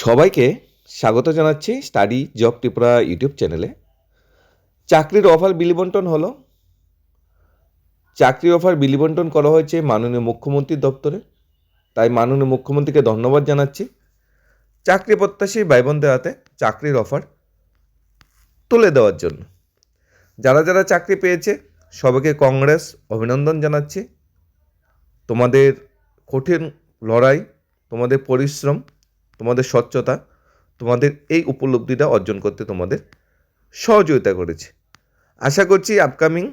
সবাইকে স্বাগত জানাচ্ছি স্টাডি জব ত্রিপুরা ইউটিউব চ্যানেলে। চাকরির অফার বিলিবন্টন হলো। চাকরির অফার বিলিবন্টন করা হয়েছে মাননীয় মুখ্যমন্ত্রীর দপ্তরে, তাই মাননীয় মুখ্যমন্ত্রীকে ধন্যবাদ জানাচ্ছি। চাকরি প্রত্যাশী ভাই বোনদের হাতে চাকরির অফার তুলে দেওয়ার জন্য। যারা যারা চাকরি পেয়েছে সবাইকে কংগ্রেস, অভিনন্দন জানাচ্ছি। তোমাদের কঠিন লড়াই, তোমাদের পরিশ্রম, তোমাদের স্বচ্ছতা তোমাদের এই উপলব্ধিটা অর্জন করতে তোমাদের সহযোগিতা করেছে। আশা করছি আপকামিং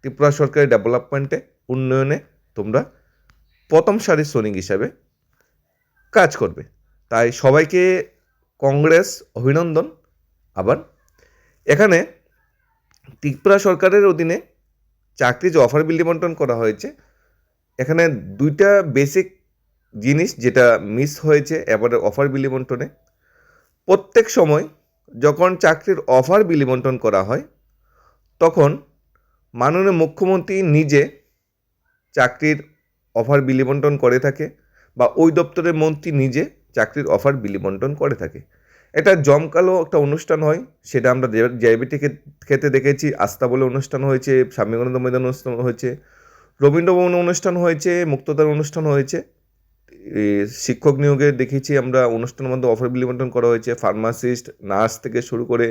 ত্রিপুরা সরকারের ডেভেলপমেন্টে, উন্নয়নে তোমরা প্রথম সারির সৈনিক হিসাবে কাজ করবে। তাই সবাইকে কংগ্রেস, অভিনন্দন। আবার এখানে ত্রিপুরা সরকারের অধীনে চাকরি যে অফার বিলিবন্টন করা হয়েছে, এখানে দুইটা বেসিক জিনিস যেটা মিস হয়েছে এবারে অফার বিলিবন্টনে। প্রত্যেক সময় যখন চাকরির অফার বিলিবন্টন করা হয় তখন মাননীয় মুখ্যমন্ত্রী নিজে চাকরির অফার বিলিবন্টন করে থাকে বা ওই দপ্তরের মন্ত্রী নিজে চাকরির অফার বিলিবন্টন করে থাকে। এটা জমকালো একটা অনুষ্ঠান হয়, সেটা আমরা জেআইবিটি ক্ষেত্রে দেখেছি। আস্থা বলে অনুষ্ঠান হয়েছে, স্বামীগণানন্দ ময়দান অনুষ্ঠান হয়েছে, রবীন্দ্রভবনে অনুষ্ঠান হয়েছে, মুক্তদার অনুষ্ঠান হয়েছে, শিক্ষক নিয়োগে দেখেছি আমরা অনুষ্ঠানের মধ্যে অফার বিলিবন্টন করা হয়েছে। ফার্মাসিস্ট, নার্স থেকে শুরু করে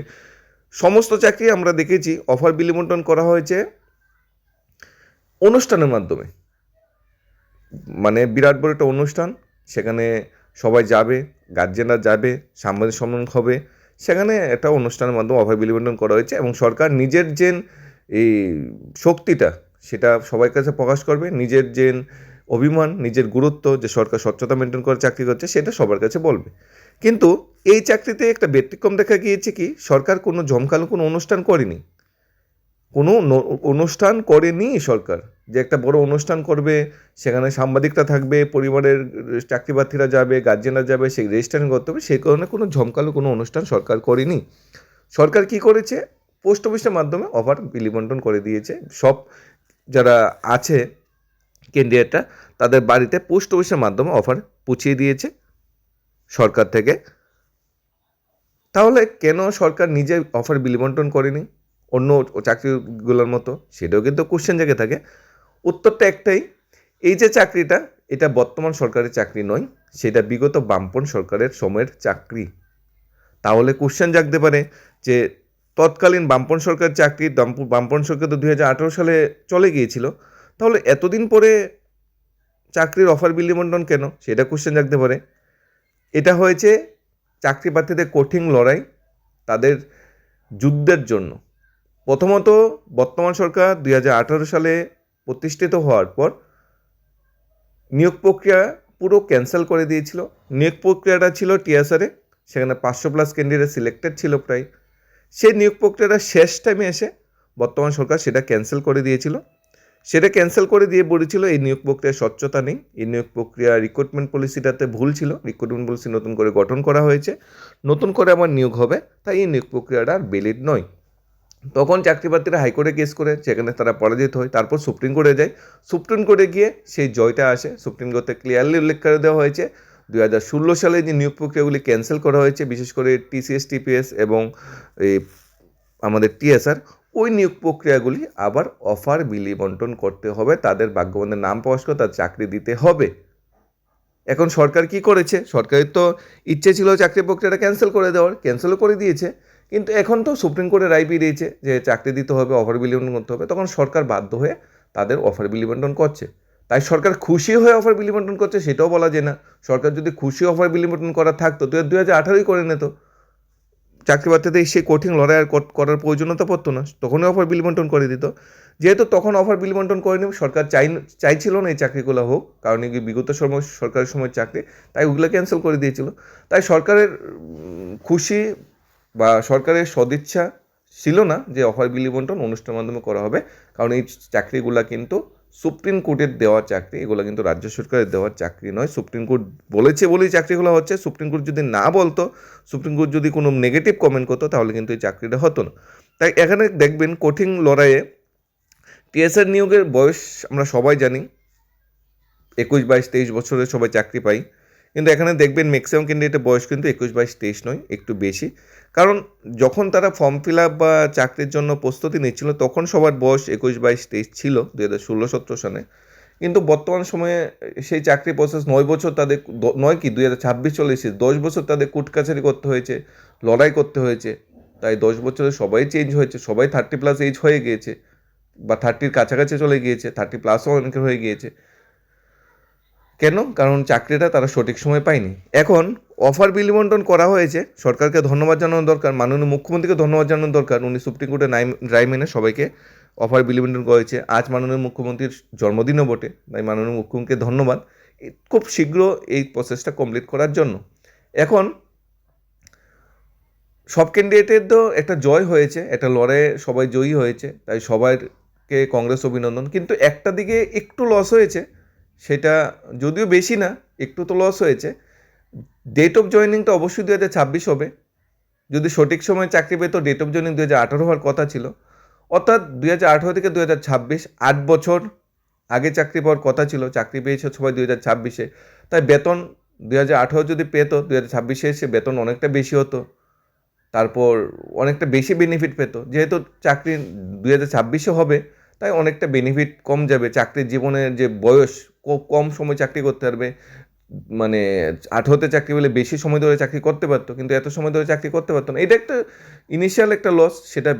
সমস্ত চাকরি আমরা দেখেছি অফার বিলিবন্টন করা হয়েছে অনুষ্ঠানের মাধ্যমে। মানে বিরাট বড় একটা অনুষ্ঠান, সেখানে সবাই যাবে, গার্জেনরা যাবে, সাংবাদিক সম্মেলন হবে, সেখানে একটা অনুষ্ঠানের মাধ্যমে অফার বিলিবন্টন করা হয়েছে এবং সরকার নিজের যে এই শক্তিটা সেটা সবার কাছে প্রকাশ করবে, নিজের যে অভিমান, নিজের গুরুত্ব, যে সরকার স্বচ্ছতা মেনটেন করে চাকরি করছে সেটা সবার কাছে বলবে। কিন্তু এই চাকরিতে একটা ব্যতিক্রম দেখা গিয়েছে কি, সরকার কোনো জমকালো কোনো অনুষ্ঠান করেনি, কোনো অনুষ্ঠান করেনি সরকার। যে একটা বড় অনুষ্ঠান করবে, সেখানে সাংবাদিকরা থাকবে, পরিবারের চাকরি প্রার্থীরা যাবে, গার্জেনরা যাবে, সেই রেজিস্ট্রেশন করতে হবে, সেই কারণে কোনো জমকালো কোনো অনুষ্ঠান সরকার করেনি। সরকার কি করেছে, পোস্ট অফিসের মাধ্যমে অফার বিলিবন্টন করে দিয়েছে। সব যারা আছে ক্যান্ডিডেটরা তাদের বাড়িতে পোস্ট অফিসের মাধ্যমে অফার পৌঁছিয়ে দিয়েছে সরকার থেকে। তাহলে কেন সরকার নিজে অফার বিলিবন্টন করেনি অন্য চাকরিগুলোর মতো? সেটাও কিন্তু কোশ্চেন জেগে থাকে। উত্তরটা একটাই, এই যে চাকরিটা, এটা বর্তমান সরকারের চাকরি নয়, সেটা বিগত বামপন সরকারের সময়ের চাকরি। তাহলে কোশ্চেন জাগতে পারে যে তৎকালীন বামপন সরকারের চাকরি, বামপন সরকার তো 2018 সালে চলে গিয়েছিল, তাহলে এতদিন পরে চাকরির অফার বিলিবন্টন কেন, সেটা কোশ্চেন জাগতে পারে। এটা হয়েছে চাকরি প্রার্থীদের কঠিন লড়াই, তাদের যুদ্ধের জন্য। প্রথমত বর্তমান সরকার 2018 সালে প্রতিষ্ঠিত হওয়ার পর নিয়োগ প্রক্রিয়া পুরো ক্যান্সেল করে দিয়েছিল। নিয়োগ প্রক্রিয়াটা ছিল টিএসআরে, সেখানে 500+ ক্যান্ডিডেট সিলেক্টেড ছিল প্রায়। সেই নিয়োগ প্রক্রিয়াটা শেষ টাইমে এসে বর্তমান সরকার সেটা ক্যান্সেল করে দিয়েছিল। সেটা ক্যান্সেল করে দিয়ে বলেছিল এই নিয়োগ প্রক্রিয়ায় স্বচ্ছতা নেই, এই নিয়োগ প্রক্রিয়া রিক্রুটমেন্ট পলিসিটাতে ভুল ছিল, রিক্রুটমেন্ট পলিসি নতুন করে গঠন করা হয়েছে, নতুন করে আমার নিয়োগ হবে, তাই এই নিয়োগ প্রক্রিয়াটা আর ভ্যালিড নয়। তখন চাকরি প্রার্থীরা হাইকোর্টে কেস করে, সেখানে তারা পরাজিত হয়, তারপর সুপ্রিম কোর্টে যায়। সুপ্রিম কোর্টে গিয়ে সেই জয়টা আসে। সুপ্রিম কোর্টে ক্লিয়ারলি উল্লেখ করে দেওয়া হয়েছে 2016 সালে যে নিয়োগ প্রক্রিয়াগুলি ক্যান্সেল করা হয়েছে, বিশেষ করে টিসিএস, টিপিএস এবং এই আমাদের টিএসআর, ওই নিয়োগ প্রক্রিয়াগুলি আবার অফার বিলিবন্টন করতে হবে, তাদের ভাগ্যবন্ধের নাম প্রকাশ করে তার চাকরি দিতে হবে। এখন সরকার কি করেছে, সরকারের তো ইচ্ছে ছিল চাকরি প্রক্রিয়াটা ক্যান্সেল করে দেওয়ার, ক্যান্সেলও করে দিয়েছে, কিন্তু এখন তো সুপ্রিম কোর্টে রায় বেরিয়েছে যে চাকরি দিতে হবে, অফার বিলিবন্টন করতে হবে, তখন সরকার বাধ্য হয়ে তাদের অফার বিলিবন্টন করছে। তাই সরকার খুশি হয়ে অফার বিলিবন্টন করছে সেটাও বলা যায় না। সরকার যদি খুশি অফার বিলিবন্টন করা থাকতো তো 2018 করে নিত, চাকরি প্রার্থীদের সেই কঠিন লড়াই আর করার প্রয়োজনীয়তা পড়তো না, তখনই অফার বিলিবন্টন করে দিত। যেহেতু তখন অফার বিলিবন্টন করেনি, সরকার চাইছিল না এই চাকরিগুলো হোক, কারণ এগুলি বিগত সময় সরকারের সময় চাকরি, তাই ওগুলো ক্যান্সেল করে দিয়েছিল। তাই সরকারের খুশি বা সরকারের সদিচ্ছা ছিল না যে অফার বিলিবন্টন অনুষ্ঠানের মাধ্যমে করা হবে, কারণ এই চাকরিগুলো কিন্তু সুপ্রিম কোর্টের দেওয়া চাকরি, এগুলো কিন্তু রাজ্য সরকারের দেওয়ার চাকরি নয়। সুপ্রিম কোর্ট বলেছে বলেই চাকরিগুলো হচ্ছে। সুপ্রিম কোর্ট যদি না বলতো, সুপ্রিম কোর্ট যদি কোনো নেগেটিভ কমেন্ট করতো, তাহলে কিন্তু এই চাকরিটা হতো না। তাই এখানে দেখবেন কঠিন লড়াইয়ে টিএসআর নিয়োগের বয়স আমরা সবাই জানি, 21, 22, 23 বছরে সবাই চাকরি পাই, কিন্তু এখানে দেখবেন ম্যাক্সিমাম ক্যান্ডিডেটের বয়স কিন্তু 21, 22, 23 নয়, একটু বেশি। কারণ যখন তারা ফর্ম ফিল আপ বা চাকরির জন্য প্রস্তুতি নিচ্ছিল তখন সবার বয়স 21, 22, 23 ছিল 2016-17 সালে। কিন্তু বর্তমান সময়ে সেই চাকরি প্রসেস 9 বছর তাদের, নয় কি 2026 চলে এসেছে, 10 বছর তাদের কোর্ট কাছারি করতে হয়েছে, লড়াই করতে হয়েছে। তাই 10 বছরে সবাই চেঞ্জ হয়েছে, সবাই 30+ এজ হয়ে গিয়েছে বা 30-র কাছাকাছি চলে গিয়েছে, 30+ও অনেকের হয়ে গিয়েছে। কেন? কারণ চাকরিটা তারা সঠিক সময় পায়নি। এখন অফার বিল বন্টন করা হয়েছে, সরকারকে ধন্যবাদ জানানো দরকার, মাননীয় মুখ্যমন্ত্রীকে ধন্যবাদ জানানো দরকার। উনি সুপ্রিম কোর্টে রায় মেনে সবাইকে অফার বিল বন্টন করেছে। আজ মাননীয় মুখ্যমন্ত্রীর জন্মদিনও বটে, তাই মাননীয় মুখ্যমন্ত্রীকে ধন্যবাদ খুব শীঘ্র এই প্রসেসটা কমপ্লিট করার জন্য। এখন সব ক্যান্ডিডেটের তো একটা জয় হয়েছে, একটা লড়াইয়ে সবাই জয়ী হয়েছে, তাই সবাইকে কংগ্রেস অভিনন্দন। কিন্তু একটা দিকে একটু লস হয়েছে, সেটা যদিও বেশি না, একটু তো লস হয়েছে। ডেট অফ জয়েনিংটা অবশ্যই 2026 হবে। যদি সঠিক সময়ে চাকরি পেত, ডেট অফ জয়েনিং 2018 হওয়ার কথা ছিল। অর্থাৎ 2018 থেকে 2026 8 বছর আগে চাকরি পাওয়ার কথা ছিল, চাকরি পেয়েছে সবাই 2026-এ। তাই বেতন 2018 যদি পেত, 2026-এ এসে বেতন অনেকটা বেশি হতো, তারপর অনেকটা বেশি বেনিফিট পেত। যেহেতু চাকরি 2026-এ হবে, তাই অনেকটা বেনিফিট কম যাবে। চাকরির জীবনের যে বয়স, কম সময় চাকরি করতে পারবে, মানে 18-তে চাকরি পেলে বেশি সময় ধরে চাকরি করতে পারতো, কিন্তু এত সময় ধরে চাকরি করতে পারতো না। এটা একটা ইনিশিয়াল একটা লস, সেটা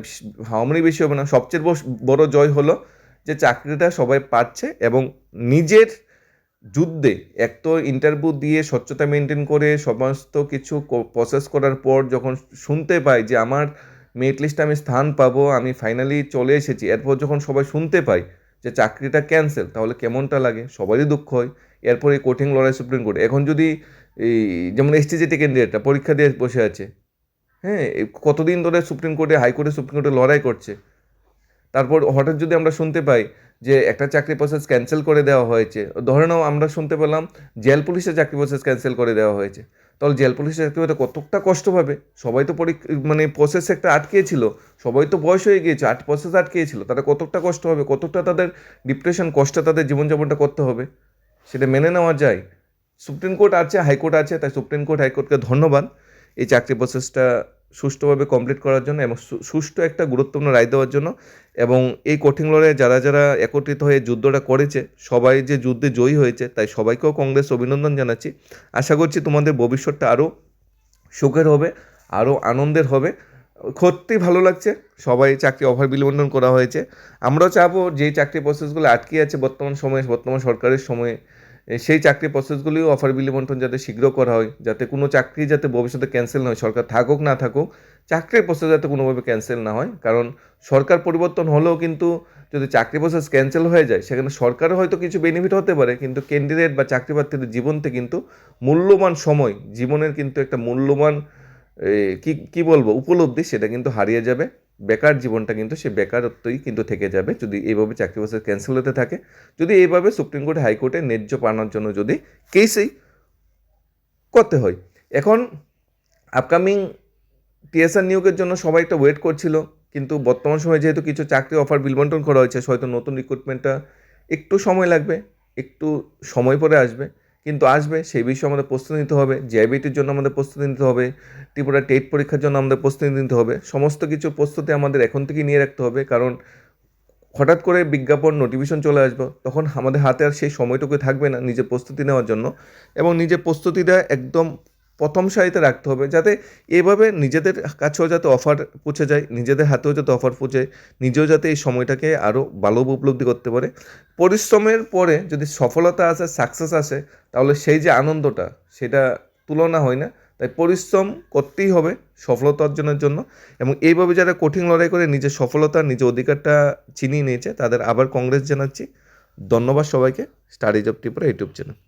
হামরি বেশি হবে না। সবচেয়ে বড় জয় হলো যে চাকরিটা সবাই পাচ্ছে এবং নিজের যুদ্ধে এক তো ইন্টারভিউ দিয়ে স্বচ্ছতা মেনটেন করে সমস্ত কিছু প্রসেস করার পর যখন শুনতে পাই যে আমার মেরিট লিস্টে আমি স্থান পাবো, আমি ফাইনালি চলে এসেছি, এরপর যখন সবাই শুনতে পাই যে চাকরিটা ক্যান্সেল, তাহলে কেমনটা লাগে? সবারই দুঃখ হয়। এরপর এই কঠিন লড়াই সুপ্রিম কোর্টে। এখন যদি এই যেমন এসটিজিটি ক্যান্ডিডেটটা পরীক্ষা দিয়ে বসে আছে, হ্যাঁ, কতদিন ধরে সুপ্রিম কোর্টে, হাইকোর্টে, সুপ্রিম কোর্টে লড়াই করছে, তারপর হঠাৎ যদি আমরা শুনতে পাই যে একটা চাকরি প্রসেস ক্যান্সেল করে দেওয়া হয়েছে, ধরে নাও আমরা শুনতে পেলাম জেল পুলিশের চাকরি প্রসেস ক্যান্সেল করে দেওয়া হয়েছে, তাহলে জেল পুলিশের চাকরি হতে কতটা কষ্ট পাবে? সবাই তো মানে প্রসেস একটা আটকেছিল, সবাই তো বয়স হয়ে গিয়েছে, প্রসেস আটকেছিল, তাদের কতটা কষ্ট হবে, কতটা তাদের ডিপ্রেশন, কষ্টে তাদের জীবনযাপনটা করতে হবে, সেটা মেনে নেওয়া যায়। সুপ্রিম কোর্ট আছে, হাইকোর্ট আছে, তাই সুপ্রিম কোর্ট, হাইকোর্টকে ধন্যবাদ এই চাকরি প্রসেসটা সুষ্ঠুভাবে কমপ্লিট করার জন্য এবং সুষ্ঠু একটা গুরুত্বপূর্ণ রায় দেওয়ার জন্য। এবং এই কঠিন লড়াইয়ে যারা যারা একত্রিত হয়ে যুদ্ধটা করেছে, সবাই যে যুদ্ধে জয়ী হয়েছে, তাই সবাইকেও কংগ্রেস অভিনন্দন জানাচ্ছি। আশা করছি তোমাদের ভবিষ্যৎটা আরও সুখের হবে, আরও আনন্দের হবে। সত্যি ভালো লাগছে, সবাই চাকরি অফার বিল বন্টন করা হয়েছে। আমরাও চাবো যেই চাকরি প্রসেসগুলো আটকে আছে বর্তমান সময়ে, বর্তমান সরকারের সময়ে, সেই চাকরি প্রসেসগুলিও অফার বিল বন্টন যাতে শীঘ্র করা হয়, যাতে কোনো চাকরি যাতে ভবিষ্যতে ক্যান্সেল না হয়, সরকার থাকুক না থাকুক, চাকরির প্রসেস যাতে কোনোভাবে ক্যান্সেল না হয়। কারণ সরকার পরিবর্তন হলেও কিন্তু যদি চাকরি প্রসেস ক্যান্সেল হয়ে যায়, সেখানে সরকারের হয়তো কিছু বেনিফিট হতে পারে, কিন্তু ক্যান্ডিডেট বা চাকরি প্রার্থীদের জীবনতে কিন্তু মূল্যবান সময়, জীবনের কিন্তু একটা মূল্যবান কি বলবো উপলব্ধি, সেটা কিন্তু হারিয়ে যাবে। বেকার জীবনটা কিন্তু সে বেকারত্বই কিন্তু থেকে যাবে যদি এইভাবে চাকরি প্রসেস ক্যান্সেল হতে থাকে, যদি এইভাবে সুপ্রিম কোর্ট, হাইকোর্টে ন্যায্য পাওয়ার জন্য যদি কেসেই করতে হয়। এখন আপকামিং টিএসআর নিয়োগের জন্য সবাই একটা ওয়েট করছিল, কিন্তু বর্তমান সময়ে যেহেতু কিছু চাকরি অফার বিল বন্টন করা হয়েছে, হয়তো নতুন রিক্রুটমেন্টটা একটু সময় লাগবে, একটু সময় পরে আসবে, কিন্তু আসবে। সেই বিষয়ে আমাদের প্রস্তুতি নিতে হবে, জিআইবিটির জন্য আমাদের প্রস্তুতি নিতে হবে, ত্রিপুরা টেট পরীক্ষার জন্য আমাদের প্রস্তুতি নিতে হবে। সমস্ত কিছু প্রস্তুতি আমাদের এখন থেকেই নিয়ে রাখতে হবে, কারণ হঠাৎ করে বিজ্ঞাপন, নোটিফিকেশন চলে আসবে, তখন আমাদের হাতে আর সেই সময়টুকু থাকবে না নিজের প্রস্তুতি নেওয়ার জন্য। এবং নিজের প্রস্তুতিটা একদম প্রথম সারিতে রাখতে হবে, যাতে এভাবে নিজেদের কাছেও যাতে অফার পৌঁছে যায়, নিজেদের হাতেও যাতে অফার পৌঁছে, নিজেও যাতে এই সময়টাকে আরও ভালোভাবে উপলব্ধি করতে পারে। পরিশ্রমের পরে যদি সফলতা আসে, সাকসেস আসে, তাহলে সেই যে আনন্দটা, সেটা তুলনা হয় না। তাই পরিশ্রম করতেই হবে সফলতা অর্জনের জন্য। এবং এইভাবে যারা কঠিন লড়াই করে নিজের সফলতা, নিজের অধিকারটা ছিনিয়ে নিয়েছে, তাদের আবার কংগ্রেস জানাচ্ছি। ধন্যবাদ সবাইকে। Studies of Tripura YouTube channel.